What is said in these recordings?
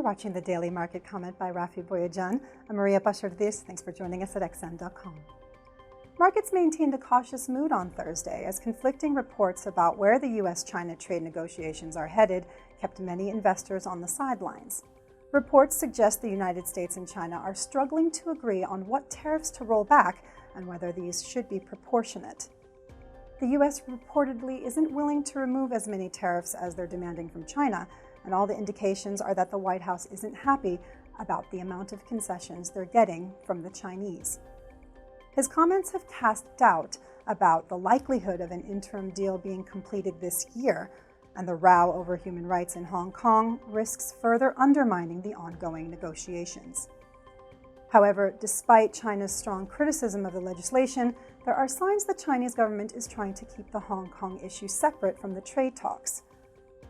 You're watching the Daily Market Comment by Rafi Boyajan. I'm Maria Bashardis. Thanks for joining us at XM.com. Markets maintained a cautious mood on Thursday as conflicting reports about where the U.S.-China trade negotiations are headed kept many investors on the sidelines. Reports suggest the United States and China are struggling to agree on what tariffs to roll back and whether these should be proportionate. The U.S. reportedly isn't willing to remove as many tariffs as they're demanding from China, and all the indications are that the White House isn't happy about the amount of concessions they're getting from the Chinese. His comments have cast doubt about the likelihood of an interim deal being completed this year, and the row over human rights in Hong Kong risks further undermining the ongoing negotiations. However, despite China's strong criticism of the legislation, there are signs the Chinese government is trying to keep the Hong Kong issue separate from the trade talks.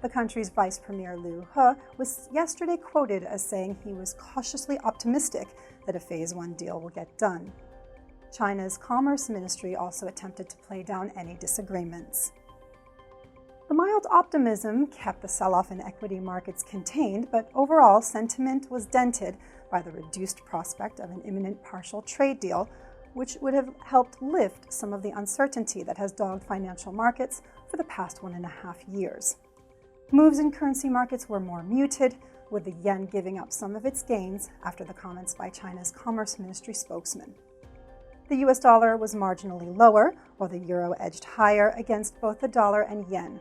The country's Vice Premier Liu He was yesterday quoted as saying he was cautiously optimistic that a Phase 1 deal will get done. China's Commerce Ministry also attempted to play down any disagreements. The mild optimism kept the sell-off in equity markets contained, but overall sentiment was dented by the reduced prospect of an imminent partial trade deal, which would have helped lift some of the uncertainty that has dogged financial markets for the past 1.5 years. Moves in currency markets were more muted, with the yen giving up some of its gains after the comments by China's Commerce Ministry spokesman. The US dollar was marginally lower, while the euro edged higher against both the dollar and yen.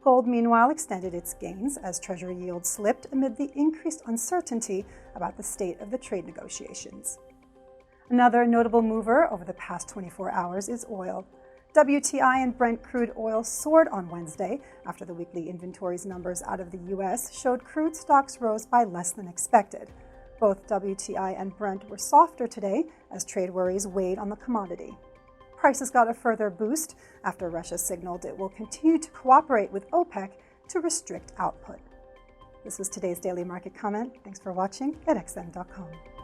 Gold, meanwhile, extended its gains as Treasury yields slipped amid the increased uncertainty about the state of the trade negotiations. Another notable mover over the past 24 hours is oil. WTI and Brent crude oil soared on Wednesday after the weekly inventories numbers out of the U.S. showed crude stocks rose by less than expected. Both WTI and Brent were softer today as trade worries weighed on the commodity. Prices got a further boost after Russia signaled it will continue to cooperate with OPEC to restrict output. This was today's Daily Market Comment. Thanks for watching at XM.com.